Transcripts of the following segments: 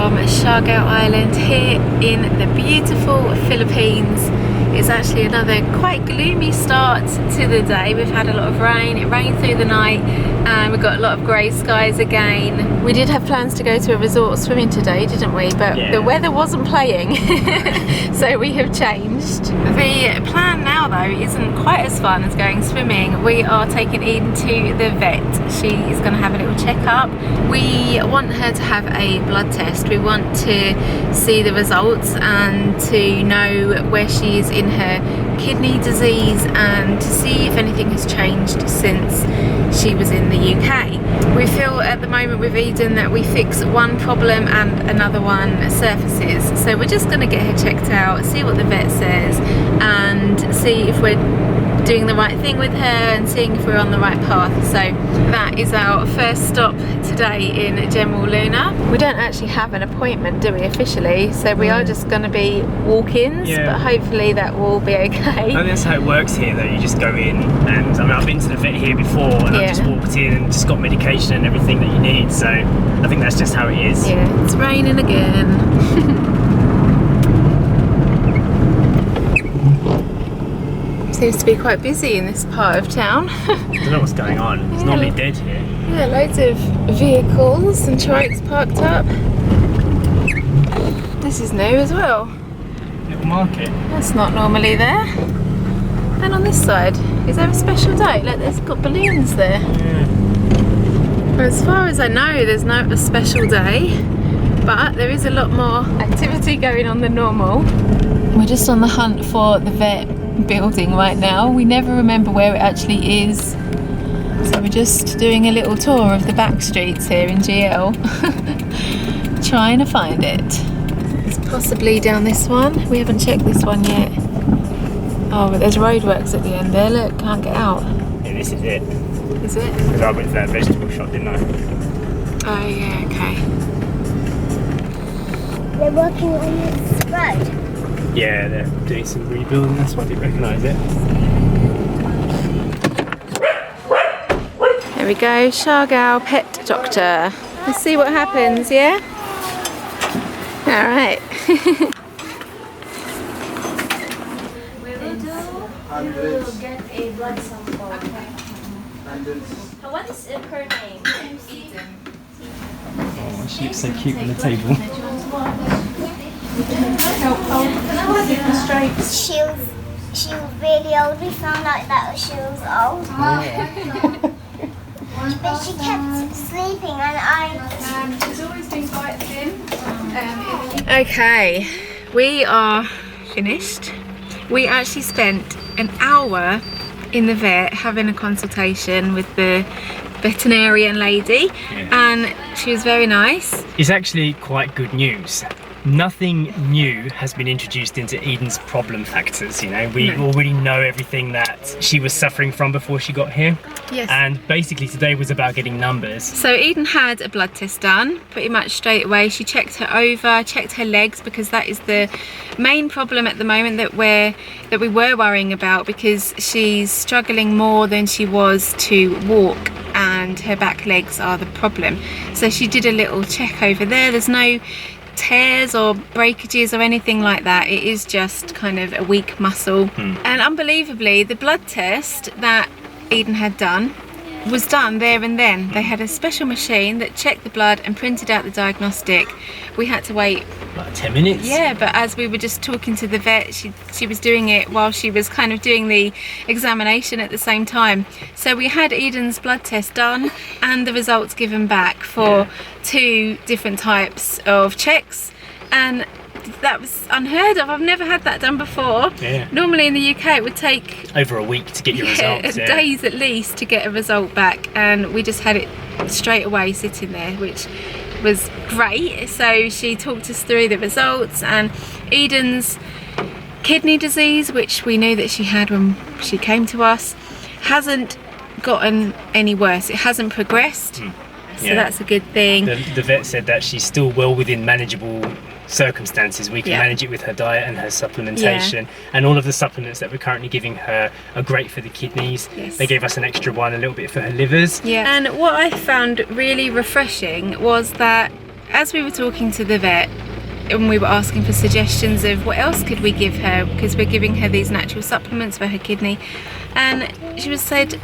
from Siargao Island here in the beautiful Philippines. It's actually another quite gloomy start to the day. We've had a lot of rain. It rained through the night and we've got a lot of grey skies again. We did have plans to go to a resort swimming today, didn't we? But the weather wasn't playing, so we have changed. The plan now though isn't quite as fun as going swimming. We are taking Eden to the vet. She is going to have a little checkup. We want her to have a blood test. We want to see the results and to know where she is in her kidney disease and to see if anything has changed since she was in the UK. We feel at the moment with Eden that we fix one problem and another one surfaces. So we're just going to get her checked out, see what the vet says and see if we're doing the right thing with her and seeing if we're on the right path. So that is our first stop today in Jmayel. We don't actually have an appointment, do we, officially? So we are just going to be walk-ins, but hopefully that will be okay. I think that's how it works here though. You just go in and I mean I've been to the vet here before and I've just walked in and just got medication and everything that you need. So I think that's just how it is. Yeah, it's raining again. Seems to be quite busy in this part of town. I don't know what's going on. It's normally dead here. Yeah, loads of vehicles and trikes parked up. This is new as well. Little market. That's not normally there. And on this side, is there a special day? Like there's got balloons there. Yeah. As far as I know, there's not a special day, but there is a lot more activity going on than normal. We're just on the hunt for the vet building right now. We never remember where it actually is, so we're just doing a little tour of the back streets here in Jmayel, trying to find it. It's possibly down this one. We haven't checked this one yet. Oh, but there's roadworks at the end there. Look, can't get out. Yeah, this is it. Is it? Because I went to that vegetable shop, didn't I? Oh yeah, okay. They're working on this road. Yeah, they're doing some rebuilding, that's why I didn't recognise it. There we go, Siargao Pet Doctor. Let's see what happens, yeah? Alright. We will get a blood sample. What is her name? Eden. Oh, she looks so cute on the table. She was really old. We found out that she was old. But she kept sleeping and she's always been quite thin. Okay, we are finished. We actually spent an hour in the vet having a consultation with the veterinarian lady and she was very nice. It's actually quite good news. Nothing new has been introduced into Eden's problem factors, you know. We already know everything that she was suffering from before she got here. Yes. And basically today was about getting numbers. So Eden had a blood test done pretty much straight away. She checked her over, checked her legs, because that is the main problem at the moment that we were worrying about, because she's struggling more than she was to walk and her back legs are the problem. So she did a little check over there. There's no tears or breakages or anything like that. It is just kind of a weak muscle. And unbelievably, the blood test that Eden had done was done there and then. They had a special machine that checked the blood and printed out the diagnostic. We had to wait Like 10 minutes? Yeah, but as we were just talking to the vet, she was doing it while she was kind of doing the examination at the same time. So we had Eden's blood test done and the results given back for 2 different types of checks, and that was unheard of. I've never had that done before. Normally in the UK it would take over a week to get your results. Days at least to get a result back, and we just had it straight away sitting there, which was great. So she talked us through the results, and Eden's kidney disease, which we knew that she had when she came to us, hasn't gotten any worse. It hasn't progressed. So that's a good thing. The vet said that she's still well within manageable circumstances. We can manage it with her diet and her supplementation, and all of the supplements that we're currently giving her are great for the kidneys. They gave us an extra one, a little bit for her livers. And what I found really refreshing was that as we were talking to the vet and we were asking for suggestions of what else could we give her, because we're giving her these natural supplements for her kidney, and she was said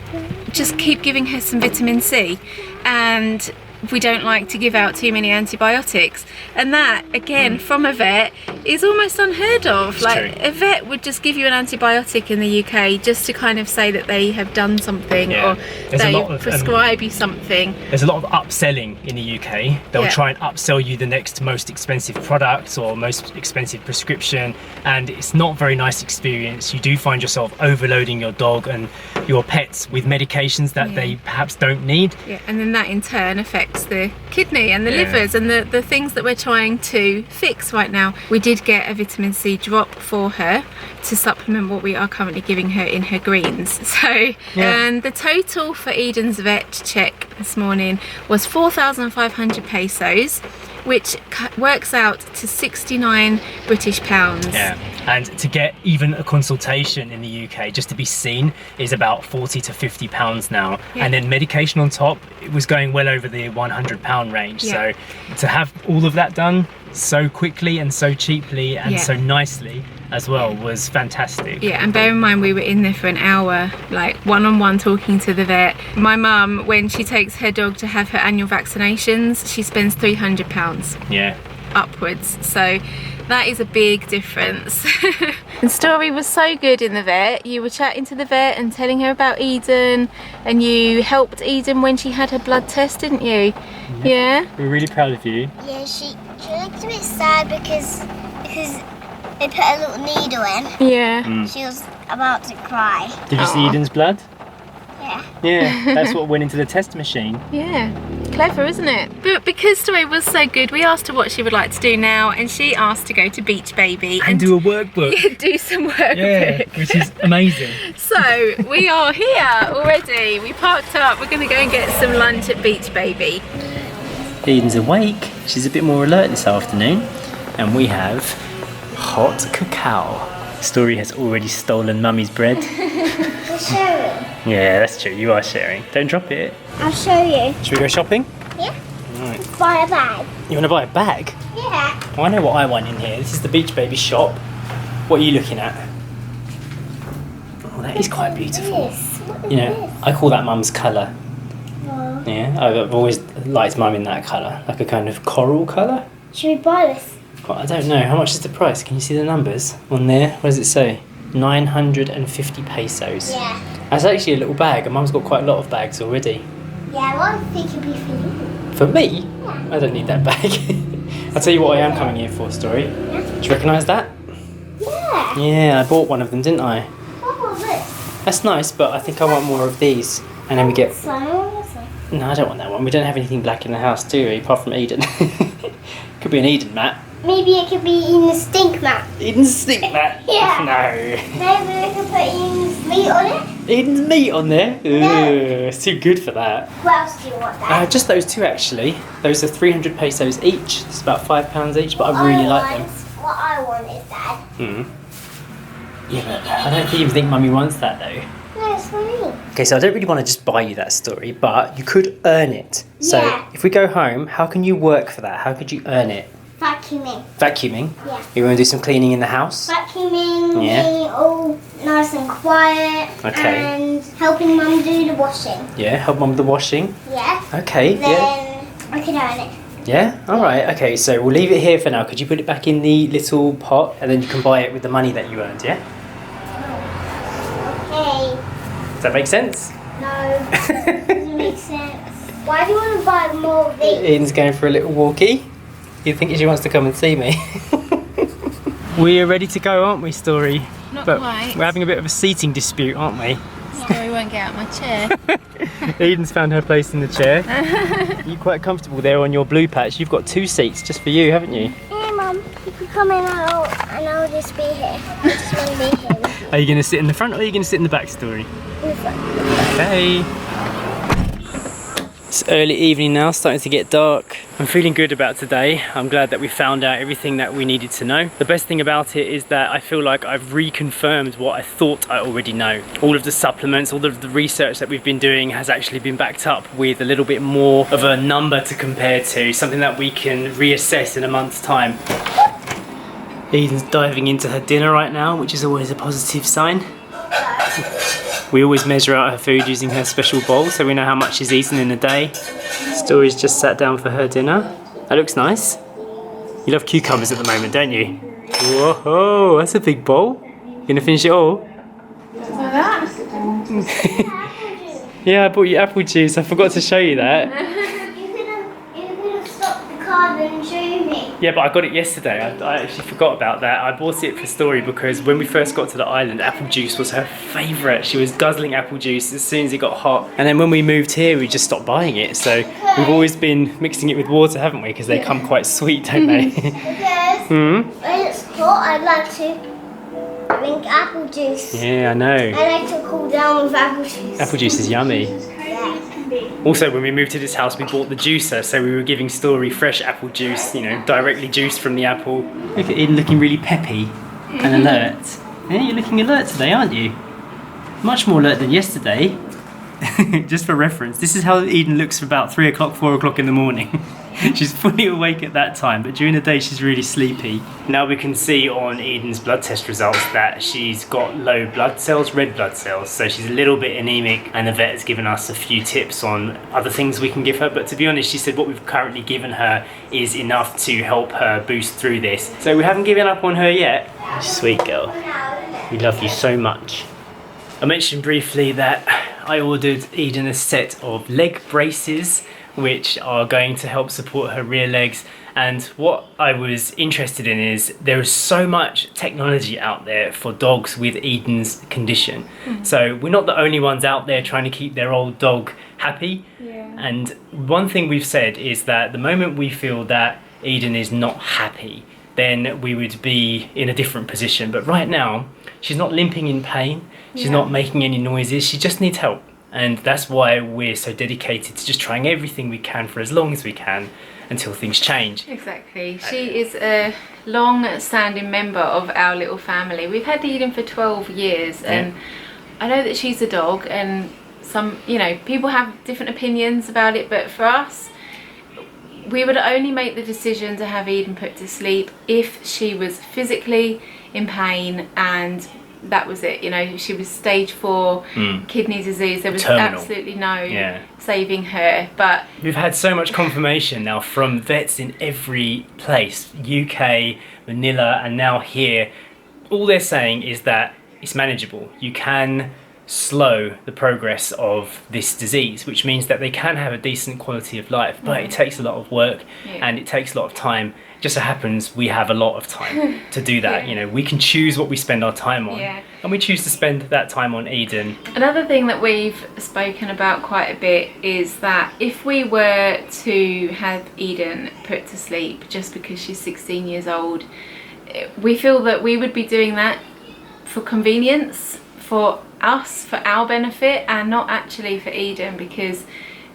just keep giving her some vitamin C, and we don't like to give out too many antibiotics. And that, again, from a vet is almost unheard of. It's like true. a vet would just give you an antibiotic in the UK just to kind of say that they have done something, Yeah. or There's a they lot of, prescribe you something. There's a lot of upselling in the UK. They'll Yeah. try and upsell you the next most expensive product or most expensive prescription, and it's not a very nice experience. You do find yourself overloading your dog and your pets with medications that Yeah. they perhaps don't need. Yeah, and then that in turn affects the kidney and the Yeah. livers and the things that we're trying to fix right now. We did get a vitamin C drop for her to supplement what we are currently giving her in her greens. So, and the total for Eden's vet check this morning was 4,500 pesos, which works out to 69 British pounds. Yeah, and to get even a consultation in the UK, just to be seen, is about 40 to 50 pounds now. Yeah. And then medication on top, it was going well over the 100 pound range. Yeah. So to have all of that done so quickly and so cheaply and Yeah. so nicely as well was fantastic. Yeah, and bear in mind we were in there for an hour, like one-on-one talking to the vet. My mum, when she takes her dog to have her annual vaccinations, she spends £300 Yeah. upwards. So that is a big difference. The story was so good in the vet. You were chatting to the vet and telling her about Eden, and you helped Eden when she had her blood test, didn't you? Yeah? We're really proud of you. Yeah, she looked a bit sad because they put a little needle in. Yeah. She was about to cry. Did you see Aw. Eden's blood? Yeah. Yeah, that's what went into the test machine. Yeah, clever, isn't it? But because Story was so good, we asked her what she would like to do now, and she asked to go to Beach Baby And do a workbook. do some work. Yeah, which is amazing. So we are here already. We parked up. We're going to go and get some lunch at Beach Baby. Eden's awake. She's a bit more alert this afternoon. And we have hot cacao. Story has already stolen Mummy's bread. I'll show you. Yeah, that's true. You are sharing. Don't drop it. I'll show you. Should we go shopping? Yeah? Right. Buy a bag. You want to buy a bag? Yeah. Well, I know what I want in here. This is the Beach Baby shop. What are you looking at? Oh, that is quite beautiful. This. What is You know, this? I call that Mum's colour. Oh. Yeah, I've always liked Mum in that colour. Like a kind of coral colour. Should we buy this? Well, I don't know. How much is the price? Can you see the numbers on there? What does it say? 950 pesos. Yeah. That's actually a little bag, and Mum's got quite a lot of bags already. Yeah, what I think it'd be for you. For me? I don't need that bag. I'll tell you what I am coming here for, Story. Yeah. Do you recognise that? Yeah. Yeah, I bought one of them, didn't I? What was this? That's nice, but I think I want more of these. And then we get... This one. What was this? No, I don't want that one. We don't have anything black in the house, do we? Apart from Eden. Could be an Eden mat. Maybe it could be in the stink mat. Eden's stink mat? Yeah. No. Maybe we could put Eden's meat on it. Eden's meat on there? No. Ugh, it's too good for that. What else do you want there? Just those two actually. Those are 300 pesos each. It's about £5 each, but I really like them. What I want is that. Yeah, but I don't even think Mummy wants that though. No, it's for me. Okay, so I don't really want to just buy you that Story, but you could earn it. So Yeah. if we go home, how can you work for that? How could you earn it? Vacuuming. Vacuuming? Yeah. You want to do some cleaning in the house? Vacuuming, Yeah. being all nice and quiet, Okay. and helping Mum do the washing. Yeah, help Mum with the washing. Yeah. Okay, Then yeah. I can earn it. Yeah? Alright, okay, so we'll leave it here for now. Could you put it back in the little pot and then you can buy it with the money that you earned, yeah? Okay. Does that make sense? No, doesn't make sense. Why do you want to buy more of these? Eden's going for a little walkie. You think she wants to come and see me? We are ready to go, aren't we, Story? Not But quite. we're having a bit of a seating dispute, aren't we? Story won't get out my chair. Eden's found her place in the chair. You're quite comfortable there on your blue patch. You've got 2 seats just for you, haven't you? Hey Mum, you can come in and I'll just be here. I just want to be here with you. Are you going to sit in the front or are you going to sit in the back, Story? In front. Okay. It's early evening now, starting to get dark. I'm feeling good about today. I'm glad that we found out everything that we needed to know. The best thing about it is that I feel like I've reconfirmed what I thought I already know. All of the supplements, all of the research that we've been doing has actually been backed up with a little bit more of a number to compare to, something that we can reassess in a month's time. Eden's diving into her dinner right now, which is always a positive sign. We always measure out her food using her special bowl, so we know how much she's eaten in a day. Story's just sat down for her dinner. That looks nice. You love cucumbers at the moment, don't you? Whoa, that's a big bowl. You gonna finish it all? Like that? Yeah, I bought you apple juice. I forgot to show you that. You could have stopped the car and showed me. Yeah, but I got it yesterday. I actually forgot about that. I bought it for Story because when we first got to the island, apple juice was her favourite. She was guzzling apple juice as soon as it got hot. And then when we moved here, we just stopped buying it. So we've always been mixing it with water, haven't we? Because they come quite sweet, don't they? Because when it's hot, I'd like to drink apple juice. Yeah, I know. I like to cool down with apple juice. Apple juice is yummy. Yeah. Also, when we moved to this house, we bought the juicer, so we were giving Story fresh apple juice, you know, directly juiced from the apple. Look at Eden looking really peppy and alert. Yeah, you're looking alert today, aren't you? Much more alert than yesterday. Just for reference, this is how Eden looks for about 3 o'clock, 4 o'clock in the morning. She's fully awake at that time, but during the day she's really sleepy. Now we can see on Eden's blood test results that she's got low blood cells, red blood cells, so she's a little bit anemic, and the vet has given us a few tips on other things we can give her, but to be honest, she said what we've currently given her is enough to help her boost through this. So we haven't given up on her yet. Sweet girl, we love you so much. I mentioned briefly that I ordered Eden a set of leg braces which are going to help support her rear legs, and what I was interested in is there is so much technology out there for dogs with Eden's condition. So we're not the only ones out there trying to keep their old dog happy. And one thing we've said is that the moment we feel that Eden is not happy, then we would be in a different position. But right now she's not limping in pain, she's not making any noises, she just needs help. And that's why we're so dedicated to just trying everything we can for as long as we can until things change. Exactly. She is a long-standing member of our little family. We've had Eden for 12 years, and I know that she's a dog, and some, you know, people have different opinions about it, but for us, we would only make the decision to have Eden put to sleep if she was physically in pain, and that was it. You know, she was stage 4 kidney disease. There was terminal. absolutely no saving her. But we've had so much confirmation now from vets in every place, UK, Manila, and now here. All they're saying is that it's manageable. You can slow the progress of this disease, which means that they can have a decent quality of life, but it takes a lot of work and it takes a lot of time. It just so happens we have a lot of time to do that. You know, we can choose what we spend our time on, and we choose to spend that time on Eden. Another thing that we've spoken about quite a bit is that if we were to have Eden put to sleep just because she's 16 years old, we feel that we would be doing that for convenience, for us, for our benefit, and not actually for Eden, because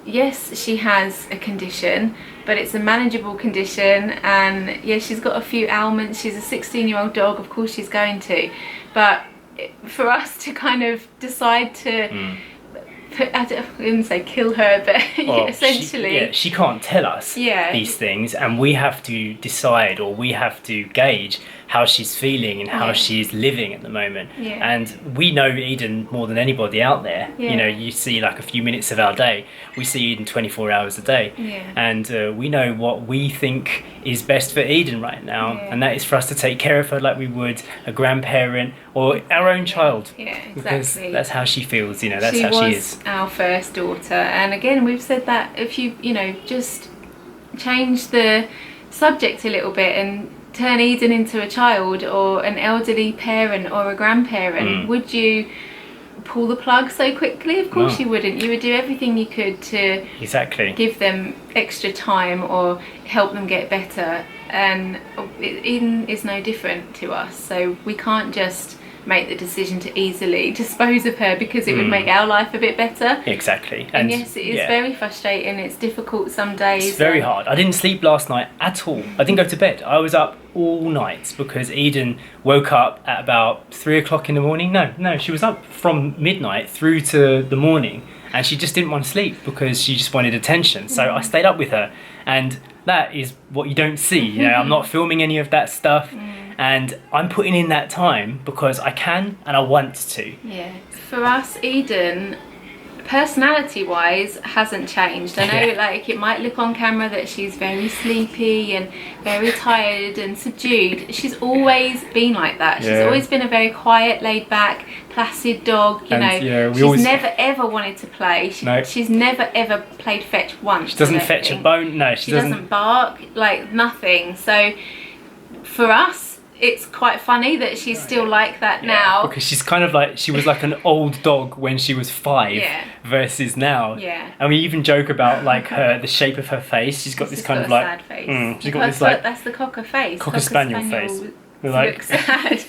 yes, she has a condition, but it's a manageable condition, and yes, she's got a few ailments. She's a 16-year-old dog, of course she's going to, but for us to kind of decide to I wouldn't say kill her, but well, essentially she can't tell us these things, and we have to decide, or we have to gauge how she's feeling and how she's living at the moment. And we know Eden more than anybody out there. You know, you see like a few minutes of our day, we see Eden 24 hours a day, and we know what we think is best for Eden right now, and that is for us to take care of her like we would a grandparent or our own child. Because that's how she feels, you know, that's how she is. Our first daughter, and again we've said that if you just change the subject a little bit and turn Eden into a child or an elderly parent or a grandparent, would you pull the plug so quickly? Of course you wouldn't. You would do everything you could to give them extra time or help them get better, and Eden is no different to us, so we can't just make the decision to easily dispose of her because it would make our life a bit better. Exactly. And yes, it is very frustrating. It's difficult some days. It's very hard. I didn't sleep last night at all. I didn't go to bed. I was up all night because Eden woke up at about 3 o'clock in the morning. No, she was up from midnight through to the morning, and she just didn't want to sleep because she just wanted attention. So I stayed up with her, and that is what you don't see. You know, I'm not filming any of that stuff, and I'm putting in that time because I can and I want to. Yeah. For us, Eden, personality wise, hasn't changed. I know like it might look on camera that she's very sleepy and very tired and subdued. She's always been like that. She's always been a very quiet, laid back, placid dog, you know. She's never ever wanted to play. She's never ever played fetch once. She doesn't fetch a bone. No, she doesn't bark, like nothing. So for us, it's quite funny that she's still like that now. Because she's kind of like, she was like an old dog when she was 5 versus now. Yeah. And we even joke about like the shape of her face. She's got this kind of like, sad face. She's got this like, that's the cocker face. Cocker Spaniel face. Like, looks sad.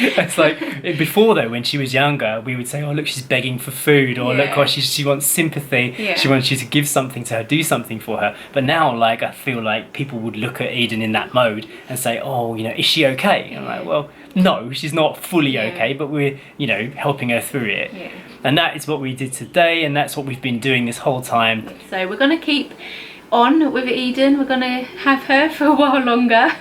It's like before though, when she was younger, we would say, oh look, she's begging for food, or look, oh, she wants sympathy, she wants you to give something to her, do something for her. But now, like, I feel like people would look at Eden in that mode and say, oh, you know, is she okay? And I'm like, well, no, she's not fully okay, but we're, you know, helping her through it. And that is what we did today, and that's what we've been doing this whole time. So we're going to keep on with Eden. We're going to have her for a while longer.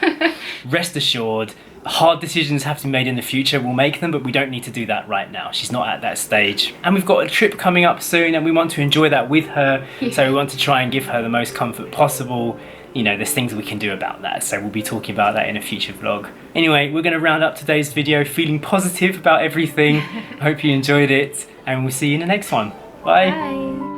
Rest assured, hard decisions have to be made in the future. We'll make them, but we don't need to do that right now. She's not at that stage. And we've got a trip coming up soon, and we want to enjoy that with her. So we want to try and give her the most comfort possible. You know, there's things we can do about that. So we'll be talking about that in a future vlog. Anyway, we're going to round up today's video feeling positive about everything. I hope you enjoyed it, and we'll see you in the next one. Bye. Bye.